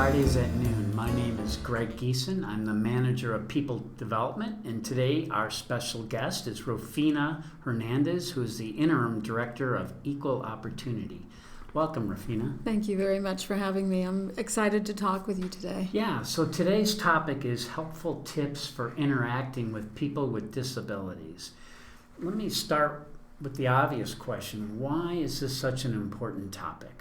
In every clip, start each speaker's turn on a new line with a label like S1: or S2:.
S1: Fridays at noon. My name is Greg Giesen. I'm the manager of People Development, and today our special guest is Rufina Hernandez, who is the Interim Director of Equal Opportunity. Welcome, Rufina.
S2: Thank you very much for having me. I'm excited to talk with you today.
S1: Yeah, so today's topic is helpful tips for interacting with people with disabilities. Let me start with the obvious question. Why is this such an important topic?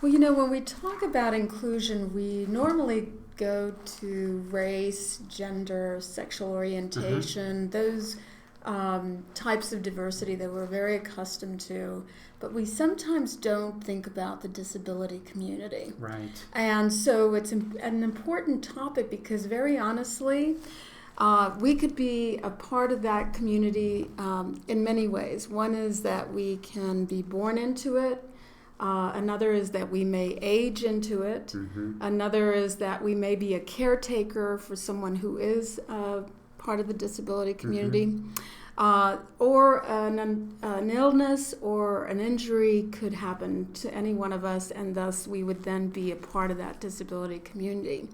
S2: Well, when we talk about inclusion, we normally go to race, gender, sexual orientation, those types of diversity that we're very accustomed to, but we sometimes don't think about the disability community.
S1: Right.
S2: And so it's an important topic because, very honestly, we could be a part of that community in many ways. One is that we can be born into it. Another is that we may age into it. Another is that we may be a caretaker for someone who is part of the disability community. Or an illness or an injury could happen to any one of us, and thus we would then be a part of that disability community.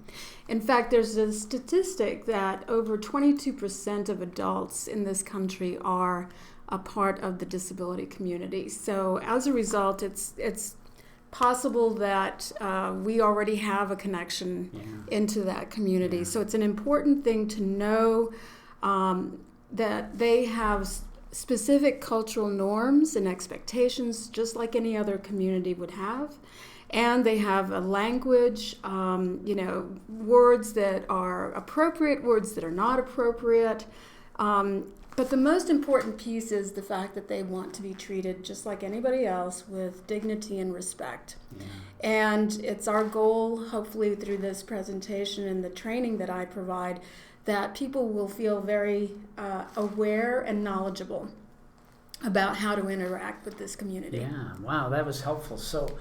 S2: In fact, there's a statistic that over 22% of adults in this country are a part of the disability community. So as a result, it's possible that we already have a connection into that community. So it's an important thing to know that they have specific cultural norms and expectations, just like any other community would have. And they have a language, words that are appropriate, words that are not appropriate. But the most important piece is the fact that they want to be treated just like anybody else with dignity and respect. And it's our goal, hopefully through this presentation and the training that I provide, that people will feel very aware and knowledgeable about how to interact with this community.
S1: Yeah, wow, that was helpful. So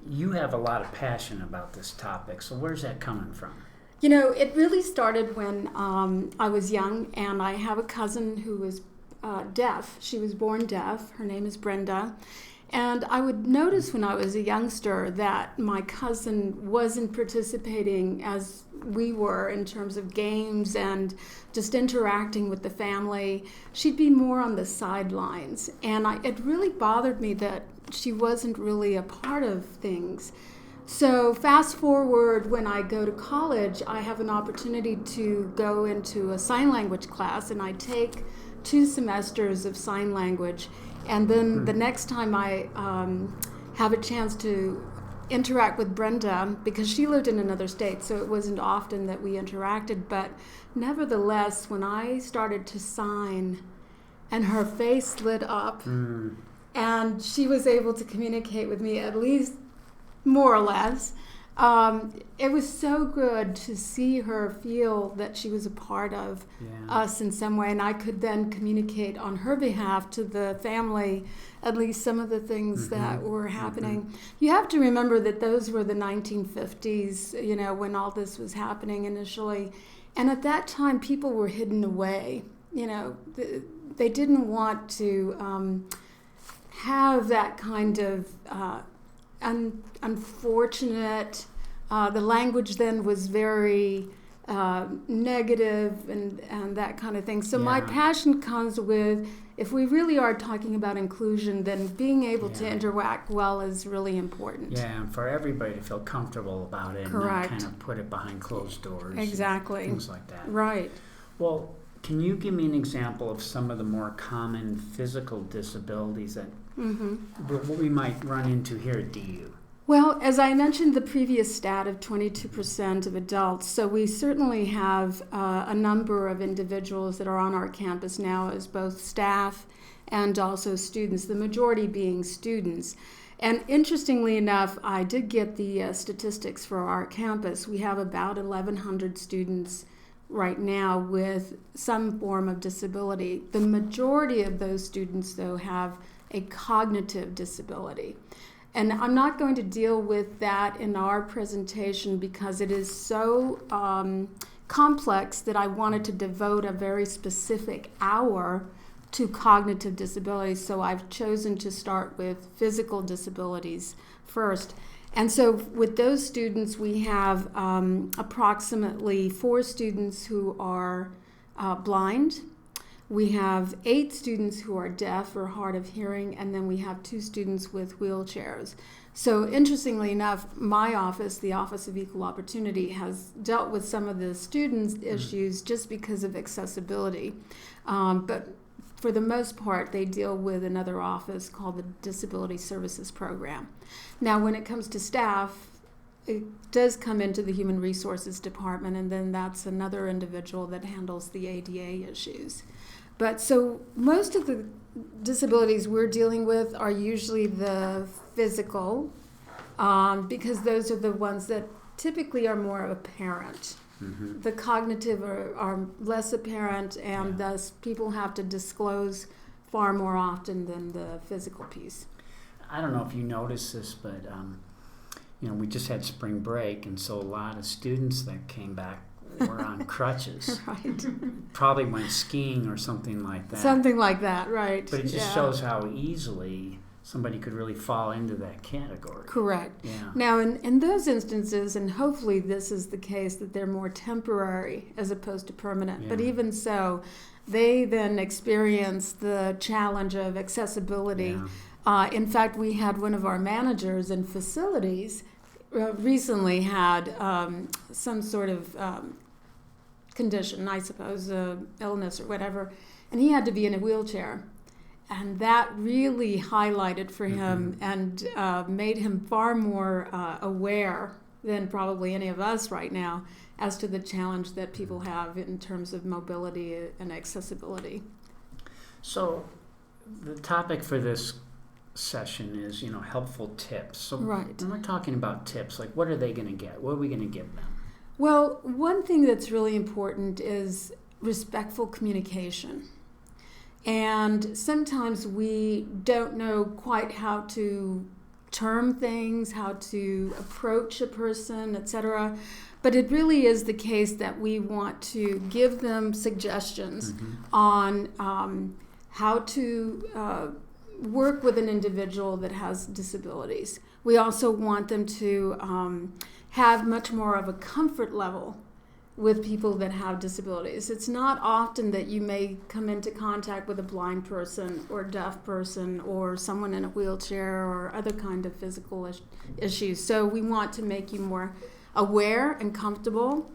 S1: you have a lot of passion about this topic. So where's that coming from?
S2: It really started when I was young, and I have a cousin who was deaf. She was born deaf. Her name is Brenda. And I would notice when I was a youngster that my cousin wasn't participating as we were in terms of games and just interacting with the family. She'd be more on the sidelines. And it really bothered me that she wasn't really a part of things. So fast forward, when I go to college, I have an opportunity to go into a sign language class, and I take 2 semesters of sign language. And then the next time I have a chance to interact with Brenda, because she lived in another state, so it wasn't often that we interacted, but nevertheless, when I started to sign and her face lit up and she was able to communicate with me, at least more or less, it was so good to see her feel that she was a part of us in some way, and I could then communicate on her behalf to the family at least some of the things that were happening. You have to remember that those were the 1950s, when all this was happening initially, and at that time people were hidden away. They didn't want to have that kind of unfortunate. The language then was very negative and that kind of thing. So my passion comes with, if we really are talking about inclusion, then being able to interact well is really important.
S1: Yeah, and for everybody to feel comfortable about it.
S2: Correct.
S1: And not kind of put it behind closed doors.
S2: Exactly.
S1: Things like that.
S2: Right.
S1: Well, can you give me an example of some of the more common physical disabilities that what we might run into here at DU?
S2: Well, as I mentioned, the previous stat of 22% of adults, so we certainly have a number of individuals that are on our campus now as both staff and also students, the majority being students. And interestingly enough, I did get the statistics for our campus. We have about 1,100 students right now with some form of disability. The majority of those students, though, have a cognitive disability. And I'm not going to deal with that in our presentation because it is so complex that I wanted to devote a very specific hour to cognitive disabilities. So I've chosen to start with physical disabilities first. And so with those students, we have approximately 4 students who are blind. We have 8 students who are deaf or hard of hearing, and then we have 2 students with wheelchairs. So interestingly enough, my office, the Office of Equal Opportunity, has dealt with some of the students' issues just because of accessibility. But for the most part, they deal with another office called the Disability Services Program. Now, when it comes to staff, it does come into the Human Resources Department, and then that's another individual that handles the ADA issues. But so most of the disabilities we're dealing with are usually the physical, because those are the ones that typically are more apparent.
S1: Mm-hmm.
S2: The cognitive are less apparent, and thus people have to disclose far more often than the physical piece.
S1: I don't know if you noticed this, but we just had spring break, and so a lot of students that came back were on crutches.
S2: Right.
S1: Probably went skiing or something like that.
S2: Something like that, right.
S1: But it just shows how easily somebody could really fall into that category.
S2: Correct.
S1: Yeah.
S2: Now, in those instances, and hopefully this is the case, that they're more temporary as opposed to permanent.
S1: Yeah.
S2: But even so, they then experience the challenge of accessibility.
S1: Yeah.
S2: In fact, we had one of our managers in facilities recently had some sort of condition, I suppose, illness or whatever, and he had to be in a wheelchair. And that really highlighted for him and made him far more aware than probably any of us right now as to the challenge that people have in terms of mobility and accessibility.
S1: So the topic for this session is, helpful tips. So
S2: right.
S1: When we're talking about tips, like what are they going to get? What are we going to give them?
S2: Well, one thing that's really important is respectful communication. And sometimes we don't know quite how to term things, how to approach a person, etc. But it really is the case that we want to give them suggestions on how to work with an individual that has disabilities. We also want them to have much more of a comfort level with people that have disabilities. It's not often that you may come into contact with a blind person or deaf person or someone in a wheelchair or other kind of physical issues. So we want to make you more aware and comfortable.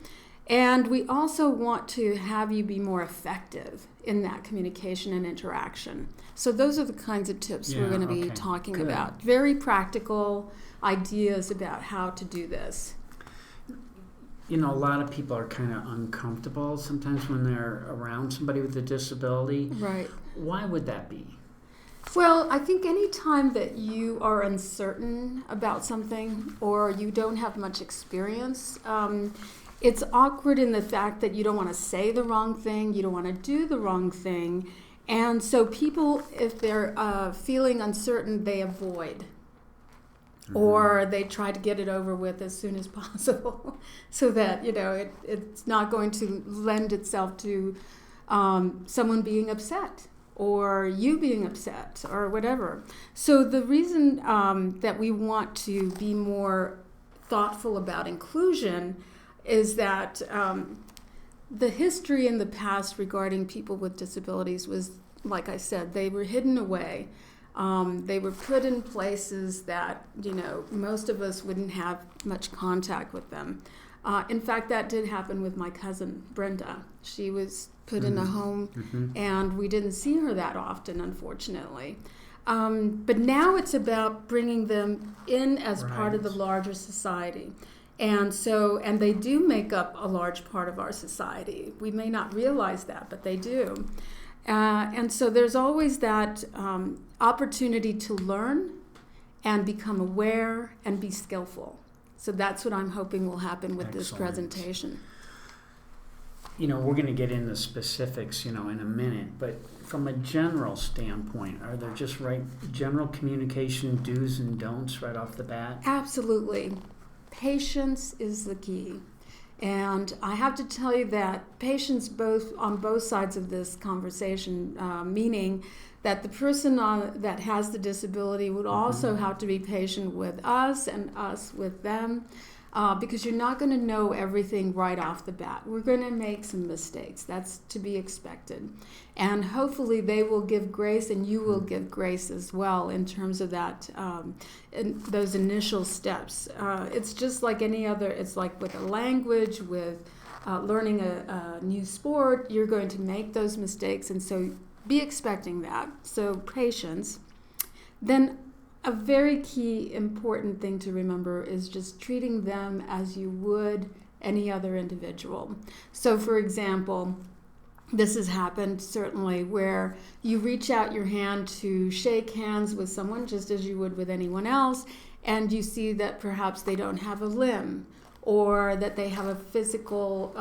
S2: And we also want to have you be more effective in that communication and interaction. So those are the kinds of tips we're going to be talking about. Very practical ideas about how to do this.
S1: A lot of people are kind of uncomfortable sometimes when they're around somebody with a disability.
S2: Right.
S1: Why would that be?
S2: Well, I think any time that you are uncertain about something or you don't have much experience, it's awkward in the fact that you don't want to say the wrong thing, you don't want to do the wrong thing. And so people, if they're feeling uncertain, they avoid. Or they try to get it over with as soon as possible so that, it's not going to lend itself to someone being upset or you being upset or whatever. So the reason that we want to be more thoughtful about inclusion is that the history in the past regarding people with disabilities was, like I said, they were hidden away. They were put in places that, most of us wouldn't have much contact with them. In fact, that did happen with my cousin, Brenda. She was put in a home, and we didn't see her that often, unfortunately. But now it's about bringing them in as part of the larger society. And they do make up a large part of our society. We may not realize that, but they do. And so there's always that opportunity to learn and become aware and be skillful. So that's what I'm hoping will happen with this presentation.
S1: We're going to get into specifics, in a minute, but from a general standpoint, are there just general communication do's and don'ts right off the bat? Absolutely.
S2: Patience is the key. And I have to tell you that patience on both sides of this conversation, meaning that the person that has the disability would also have to be patient with us and us with them, because you're not going to know everything right off the bat. We're going to make some mistakes. That's to be expected. And hopefully they will give grace and you will give grace as well in terms of that, in those initial steps. It's just like any other, it's like with a language, with learning a new sport, you're going to make those mistakes, and so be expecting that. So patience. Then a very key important thing to remember is just treating them as you would any other individual. So for example, this has happened certainly where you reach out your hand to shake hands with someone just as you would with anyone else, and you see that perhaps they don't have a limb, or that they have a physical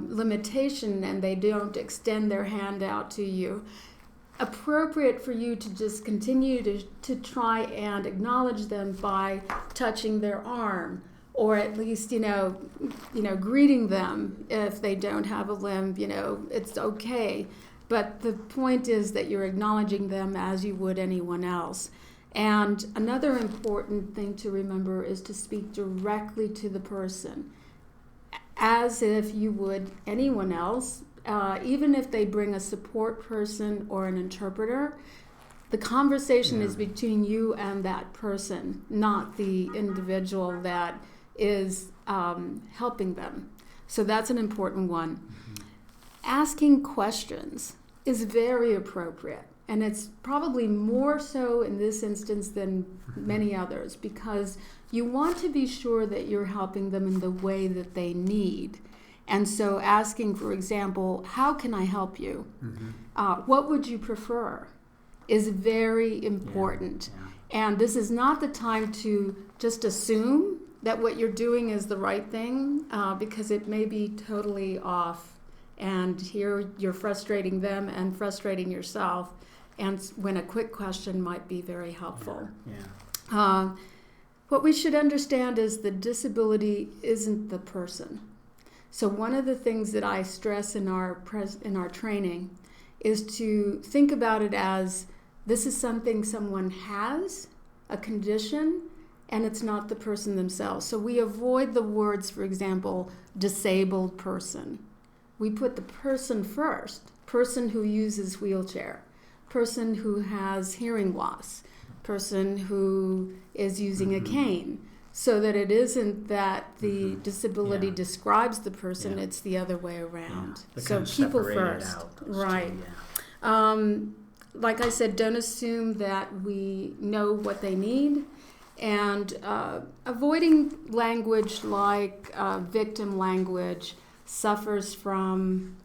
S2: limitation and they don't extend their hand out to you. Appropriate for you to just continue to try and acknowledge them by touching their arm, or at least, greeting them. If they don't have a limb, it's okay. But the point is that you're acknowledging them as you would anyone else. And another important thing to remember is to speak directly to the person, as if you would anyone else. Even if they bring a support person or an interpreter, the conversation is between you and that person, not the individual that is helping them. So that's an important one. Asking questions is very appropriate. And it's probably more so in this instance than many others, because you want to be sure that you're helping them in the way that they need. And so asking, for example, how can I help you? What would you prefer? Is very important. And this is not the time to just assume that what you're doing is the right thing, because it may be totally off. And here you're frustrating them and frustrating yourself. And when a quick question might be very helpful. What we should understand is the disability isn't the person. So one of the things that I stress in our training is to think about it as this is something someone has, a condition, and it's not the person themselves. So we avoid the words, for example, disabled person. We put the person first, person who uses wheelchair, person who has hearing loss, person who is using a cane, so that it isn't that the disability describes the person, it's the other way around. So people first, right. Like I said, don't assume that we know what they need, and avoiding language like victim language, suffers from,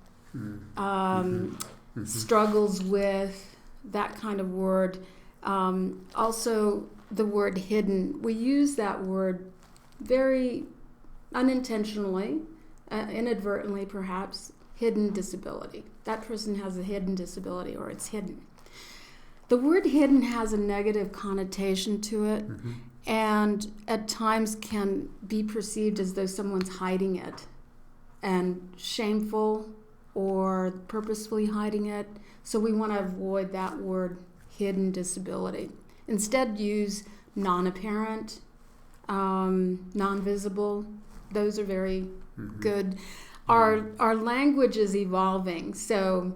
S2: struggles with, that kind of word. Also, the word hidden. We use that word very unintentionally, inadvertently perhaps, hidden disability. That person has a hidden disability, or it's hidden. The word hidden has a negative connotation to it, and at times can be perceived as though someone's hiding it, and shameful or purposefully hiding it. So we want to avoid that word, hidden disability. Instead, use non-apparent, non-visible. Those are very good. Our language is evolving. So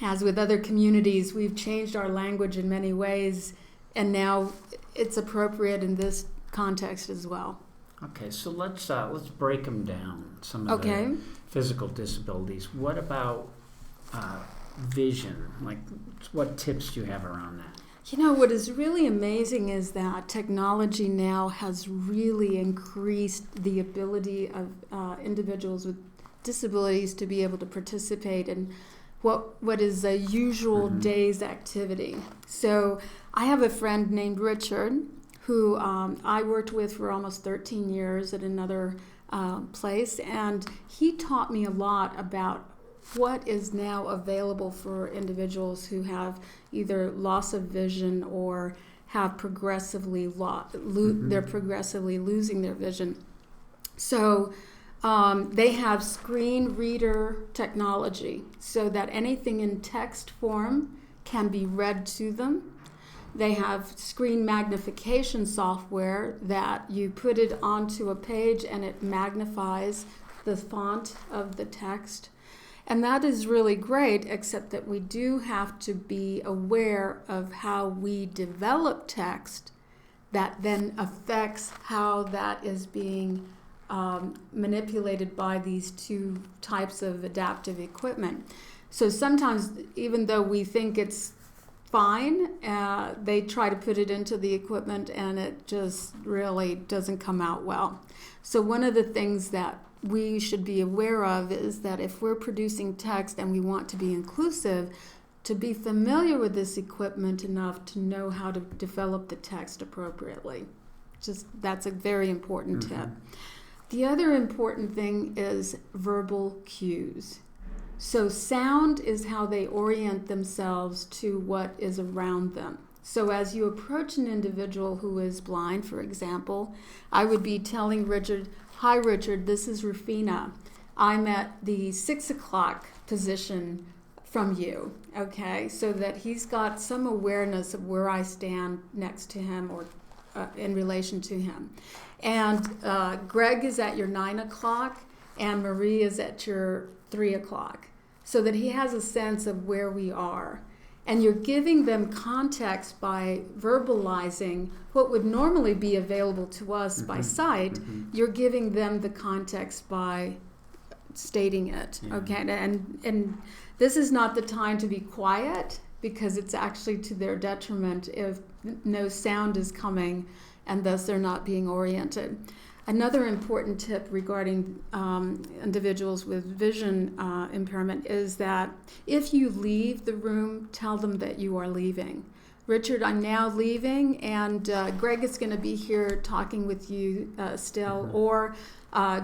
S2: as with other communities, we've changed our language in many ways, and now it's appropriate in this context as well.
S1: Okay, so let's break them down, some of the physical disabilities. What about vision? Like, what tips do you have around that?
S2: What is really amazing is that technology now has really increased the ability of individuals with disabilities to be able to participate in what is a usual day's activity. So I have a friend named Richard who I worked with for almost 13 years at another place, and he taught me a lot about what is now available for individuals who have either loss of vision or have progressively they're progressively losing their vision. So they have screen reader technology, so that anything in text form can be read to them. They have screen magnification software that you put it onto a page and it magnifies the font of the text. And that is really great, except that we do have to be aware of how we develop text that then affects how that is being manipulated by these two types of adaptive equipment. So sometimes, even though we think it's fine, they try to put it into the equipment and it just really doesn't come out well. So one of the things that we should be aware of is that if we're producing text and we want to be inclusive, to be familiar with this equipment enough to know how to develop the text appropriately. That's a very important tip. The other important thing is verbal cues. So sound is how they orient themselves to what is around them. So as you approach an individual who is blind, for example, I would be telling Richard, "Hi Richard, this is Rufina. I'm at the 6 o'clock position from you," okay? So that he's got some awareness of where I stand next to him or in relation to him. And Greg is at your 9 o'clock and Marie is at your 3 o'clock. So that he has a sense of where we are. And you're giving them context by verbalizing what would normally be available to us by sight. You're giving them the context by stating it, okay? And this is not the time to be quiet, because it's actually to their detriment if no sound is coming and thus they're not being oriented. Another important tip regarding individuals with vision impairment is that if you leave the room, tell them that you are leaving. Richard, I'm now leaving, and Greg is going to be here talking with you still, or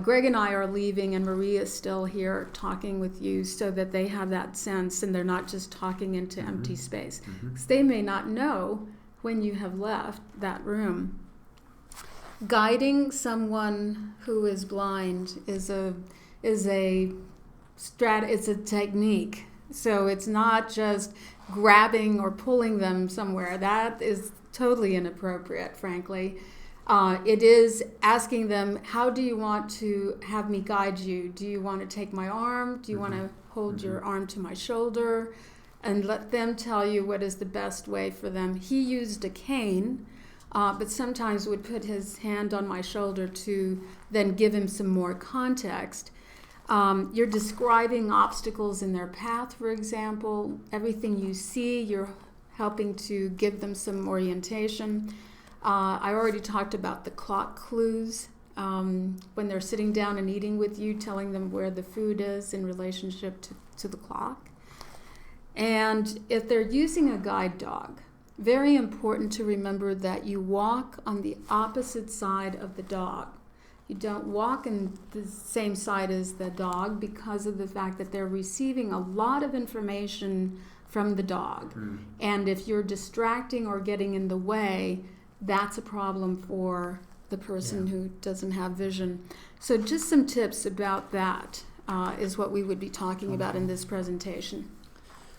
S2: Greg and I are leaving and Maria is still here talking with you, so that they have that sense and they're not just talking into empty space. Because they may not know when you have left that room. Guiding someone who is blind is a technique. So it's not just grabbing or pulling them somewhere. That is totally inappropriate, frankly. It is asking them, how do you want to have me guide you? Do you want to take my arm? Do you want to hold your arm to my shoulder? And let them tell you what is the best way for them. He used a cane, but sometimes would put his hand on my shoulder to then give him some more context. You're describing obstacles in their path, for example. Everything you see, you're helping to give them some orientation. I already talked about the clock clues. When they're sitting down and eating with you, telling them where the food is in relationship to the clock. And if they're using a guide dog, very important to remember that you walk on the opposite side of the dog. You don't walk in the same side as the dog because of the fact that they're receiving a lot of information from the dog. And if you're distracting or getting in the way, that's a problem for the person who doesn't have vision. So just some tips about that is what we would be talking about in this presentation.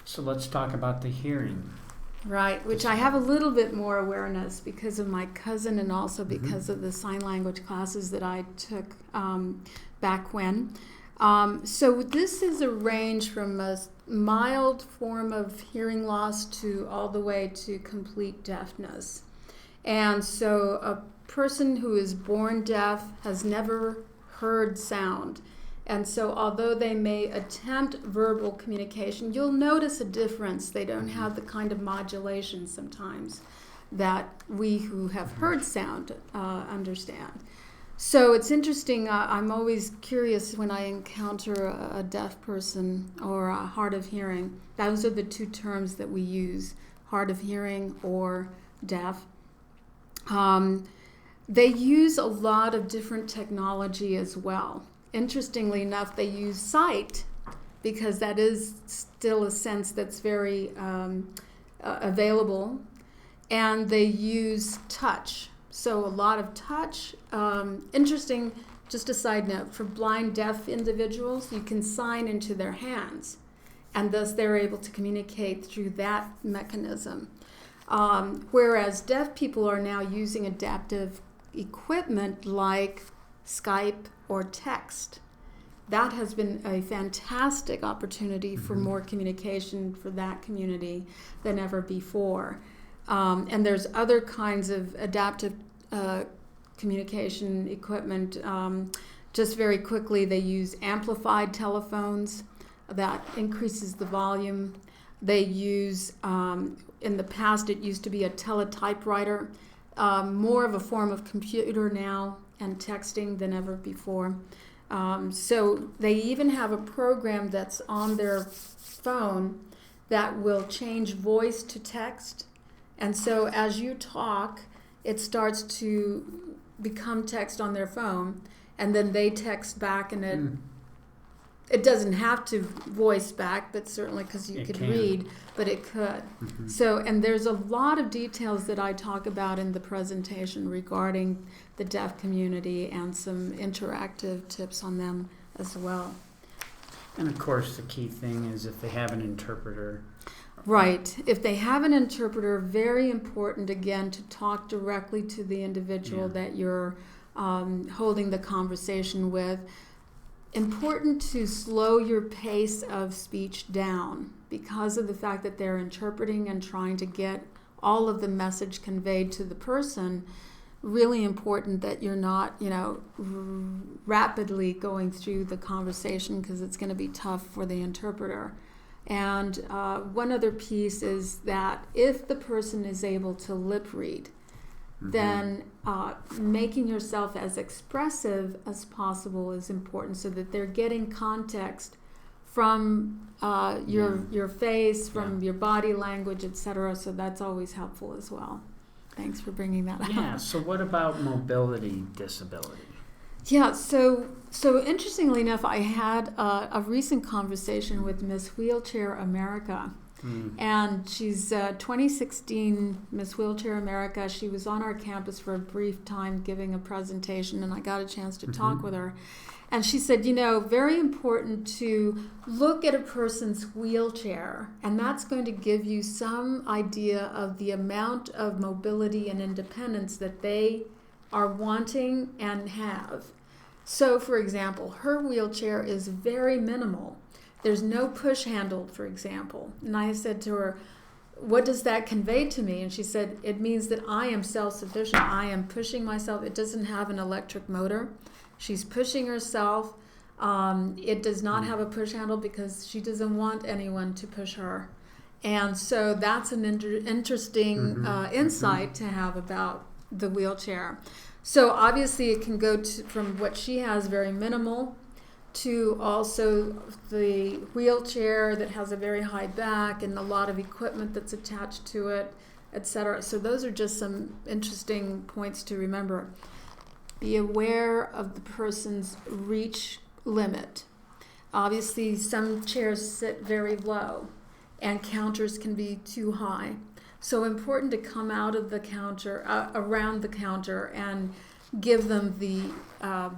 S1: So let's talk about the hearing.
S2: Right, which I have a little bit more awareness because of my cousin and also because of the sign language classes that I took back when. So this is a range from a mild form of hearing loss to all the way to complete deafness. And so a person who is born deaf has never heard sound. And so although they may attempt verbal communication, you'll notice a difference. They don't have the kind of modulation sometimes that we who have heard sound understand. So it's interesting. I'm always curious when I encounter a deaf person or a hard of hearing. Those are the two terms that we use, hard of hearing or deaf. They use a lot of different technology as well. Interestingly enough, they use sight because that is still a sense that's very available, and they use touch. So a lot of touch. Interesting, just a side note, for blind deaf individuals, you can sign into their hands. and thus they're able to communicate through that mechanism. Whereas deaf people are now using adaptive equipment like Skype or text. That has been a fantastic opportunity for more communication for that community than ever before. And there's other kinds of adaptive communication equipment. Just very quickly, they use amplified telephones that increases the volume. They use, in the past, it used to be a teletypewriter, more of a form of computer now and texting than ever before. So they even have a program that's on their phone that will change voice to text. And so as you talk, it starts to become text on their phone, and then they text back, and it doesn't have to voice back, but certainly because you could read, but it could. So, and there's a lot of details that I talk about in the presentation regarding the deaf community and some interactive tips on them as well.
S1: And of course, the key thing is if they have an interpreter.
S2: Right. If they have an interpreter, very important, again, to talk directly to the individual that you're holding the conversation with. Important to slow your pace of speech down because of the fact that they're interpreting and trying to get all of the message conveyed to the person. Really important that you're not, rapidly going through the conversation because it's going to be tough for the interpreter. And one other piece is that if the person is able to lip read, then making yourself as expressive as possible is important so that they're getting context from your face, from your body language, etc. So that's always helpful as well. Thanks for bringing that up.
S1: Yeah, so what about mobility disability?
S2: Yeah, so interestingly enough, I had a recent conversation with Miss Wheelchair America. And she's 2016 Miss Wheelchair America. She was on our campus for a brief time giving a presentation, and I got a chance to talk with her. And she said, very important to look at a person's wheelchair, and that's going to give you some idea of the amount of mobility and independence that they are wanting and have. So, for example, her wheelchair is very minimal. There's no push handle, for example. And I said to her, what does that convey to me? And she said, it means that I am self-sufficient. I am pushing myself. It doesn't have an electric motor. She's pushing herself. It does not have a push handle because she doesn't want anyone to push her. And so that's an interesting insight to have about the wheelchair. So obviously it can go from what she has, very minimal, to also the wheelchair that has a very high back and a lot of equipment that's attached to it, etc. So those are just some interesting points to remember. Be aware of the person's reach limit. Obviously, some chairs sit very low and counters can be too high. So important to come out of the counter, around the counter, and give them the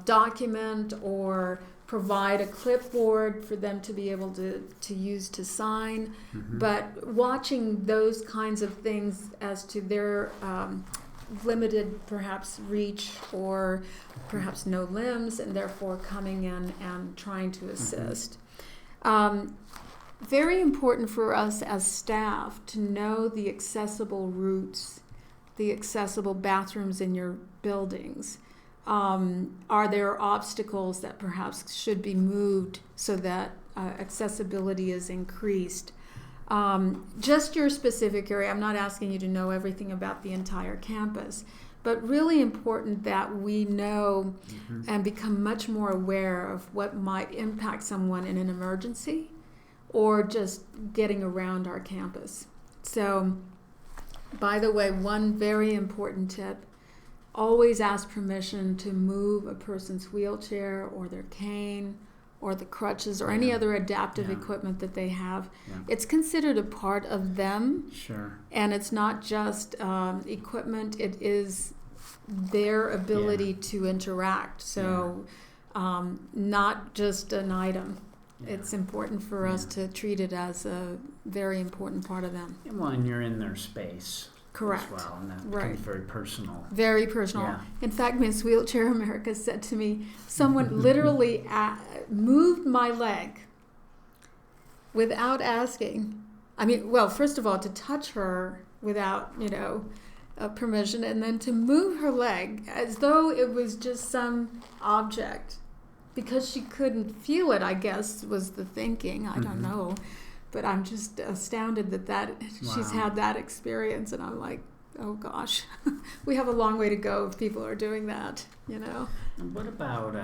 S2: document or provide a clipboard for them to be able to use to sign. But watching those kinds of things as to their limited perhaps reach or perhaps no limbs, and therefore coming in and trying to assist. Very important for us as staff to know the accessible routes, the accessible bathrooms in your buildings. Are there obstacles that perhaps should be moved so that accessibility is increased? Just your specific area. I'm not asking you to know everything about the entire campus, but really important that we know and become much more aware of what might impact someone in an emergency or just getting around our campus. So, by the way, one very important tip, always ask permission to move a person's wheelchair or their cane or the crutches or any other adaptive equipment that they have. It's considered a part of them. And it's not just equipment, it is their ability to interact. So not just an item.
S1: Yeah.
S2: It's important for us to treat it as a very important part of them.
S1: Well, and you're in their space.
S2: Correct.
S1: As well, and that
S2: Right.
S1: becomes very personal.
S2: Very personal.
S1: Yeah.
S2: In fact, Miss Wheelchair America said to me, someone literally moved my leg without asking. I mean, well, first of all, to touch her without, permission, and then to move her leg as though it was just some object because she couldn't feel it, I guess, was the thinking. I don't know. But I'm just astounded that she's had that experience, and I'm like, oh gosh, we have a long way to go if people are doing that,
S1: And what about,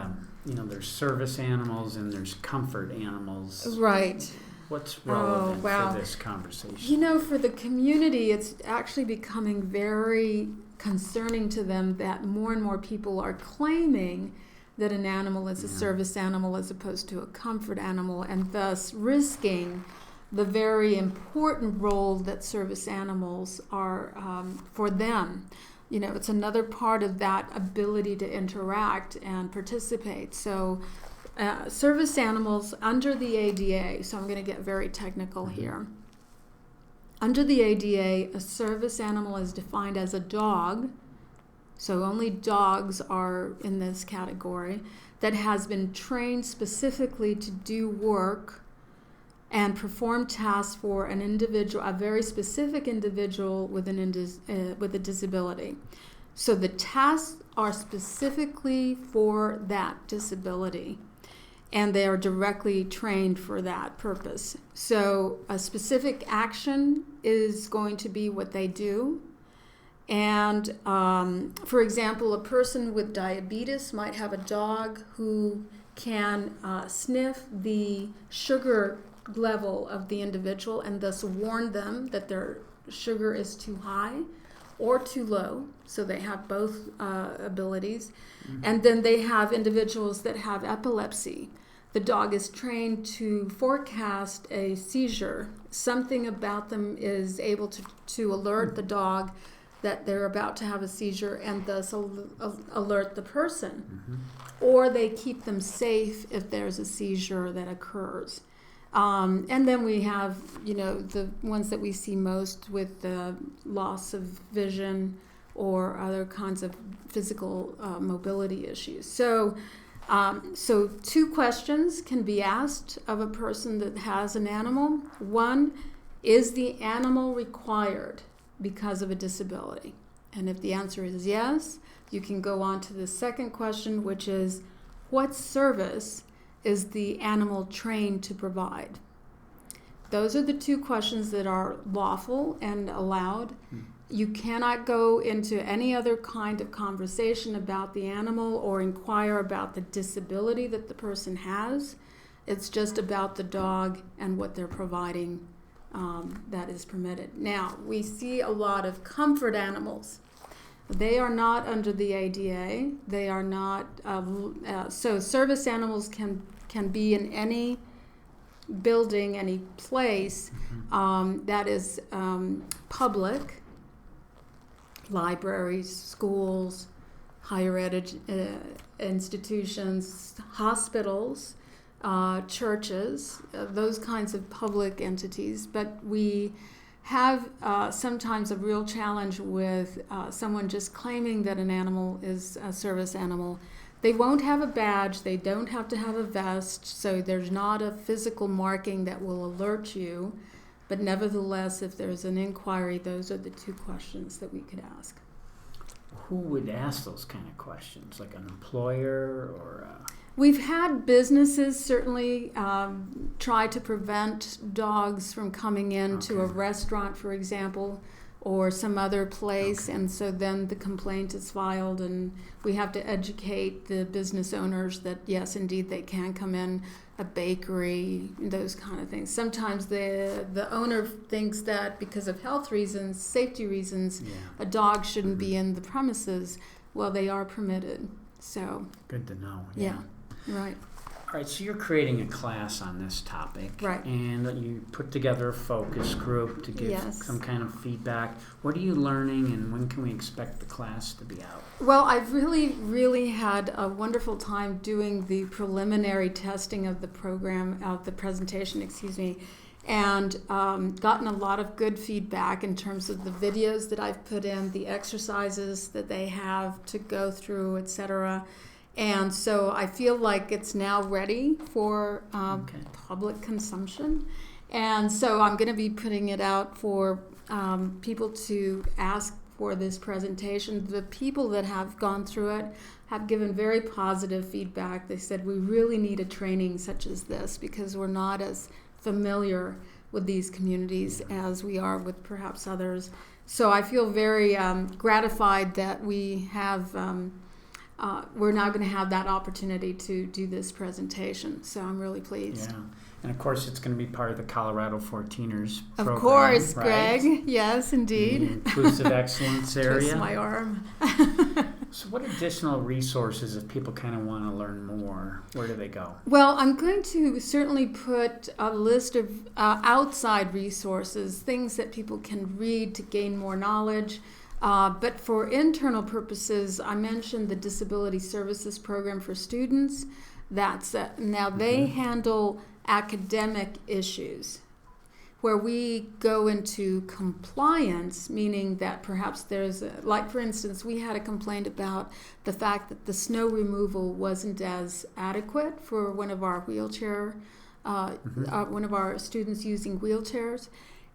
S1: there's service animals and there's comfort animals.
S2: Right.
S1: What's relevant for this conversation?
S2: For the community, it's actually becoming very concerning to them that more and more people are claiming that an animal is a service animal as opposed to a comfort animal, and thus risking the very important role that service animals are for them. It's another part of that ability to interact and participate. So service animals under the ADA, so I'm going to get very technical here. Under the ADA, a service animal is defined as a dog, so only dogs are in this category, that has been trained specifically to do work and perform tasks for an individual, a very specific individual with a disability. So the tasks are specifically for that disability, and they are directly trained for that purpose. So a specific action is going to be what they do. And for example, a person with diabetes might have a dog who can sniff the sugar level of the individual and thus warn them that their sugar is too high or too low. So they have both abilities. And then they have individuals that have epilepsy. The dog is trained to forecast a seizure. Something about them is able to alert the dog that they're about to have a seizure and thus alert the person. Or they keep them safe if there's a seizure that occurs. And then we have, the ones that we see most with the loss of vision or other kinds of physical mobility issues. So 2 questions can be asked of a person that has an animal. One, is the animal required because of a disability? And if the answer is yes, you can go on to the second question, which is, what service is the animal trained to provide? Those are the 2 questions that are lawful and allowed. You cannot go into any other kind of conversation about the animal or inquire about the disability that the person has. It's just about the dog and what they're providing that is permitted. Now, we see a lot of comfort animals. They are not under the ADA. They are not, so service animals can be in any building, any place that is public, libraries, schools, higher ed institutions, hospitals, churches, those kinds of public entities. But we have sometimes a real challenge with someone just claiming that an animal is a service animal. They won't have a badge, they don't have to have a vest, so there's not a physical marking that will alert you. But nevertheless, if there's an inquiry, those are the 2 questions that we could ask.
S1: Who would ask those kind of questions? Like an employer or
S2: We've had businesses certainly try to prevent dogs from coming into a restaurant, for example, or some other place, and so then the complaint is filed, and we have to educate the business owners that yes, indeed, they can come in, a bakery, those kind of things. Sometimes the owner thinks that because of health reasons, safety reasons, a dog shouldn't be in the premises. Well, they are permitted. So
S1: good to know.
S2: Yeah, right.
S1: right, so you're creating a class on this topic.
S2: Right.
S1: And you put together a focus group to give
S2: Yes.
S1: some kind of feedback. What are you learning, and when can we expect the class to be out?
S2: Well, I've really had a wonderful time doing the preliminary testing of the program, of the presentation, and gotten a lot of good feedback in terms of the videos that I've put in, the exercises that they have to go through, etc. And so I feel like it's now ready for public consumption. And so I'm going to be putting it out for people to ask for this presentation. The people that have gone through it have given very positive feedback. They said, we really need a training such as this because we're not as familiar with these communities as we are with perhaps others. So I feel very gratified that we have, we're now going to have that opportunity to do this presentation. So I'm really pleased.
S1: Yeah. And of course, it's going to be part of the Colorado 14ers program.
S2: Of course,
S1: right?
S2: Greg. Yes, indeed.
S1: The Inclusive Excellence area.
S2: Twist my arm.
S1: So what additional resources, if people kind of want to learn more, where do they go?
S2: Well, I'm going to certainly put a list of outside resources, things that people can read to gain more knowledge. But for internal purposes, I mentioned the Disability Services Program for students. That's now they handle academic issues where we go into compliance, meaning that perhaps there's like for instance, we had a complaint about the fact that the snow removal wasn't as adequate for one of our one of our students using wheelchairs.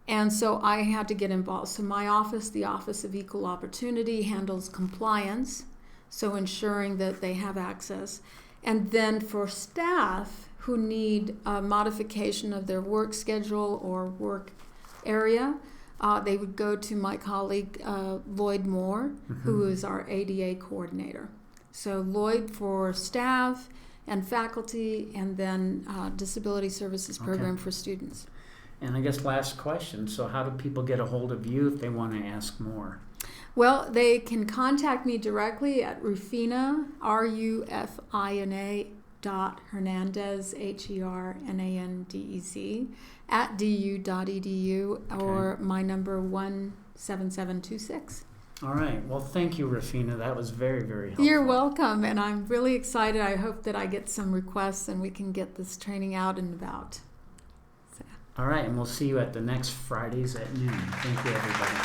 S2: And so I had to get involved. So my office, the Office of Equal Opportunity, handles compliance, so ensuring that they have access. And then for staff who need a modification of their work schedule or work area, they would go to my colleague Lloyd Moore, who is our ADA coordinator. So Lloyd for staff and faculty, and then Disability Services Program for students.
S1: And I guess last question, so how do people get a hold of you if they want to ask more?
S2: Well, they can contact me directly at Rufina, RUFINA Hernandez, HERNANDEZ, at du.edu, or my number 17726.
S1: All right. Well, thank you, Rufina. That was very, very helpful.
S2: You're welcome, and I'm really excited. I hope that I get some requests and we can get this training out and about. So.
S1: All right, and we'll see you at the next Fridays at noon. Thank you, everybody.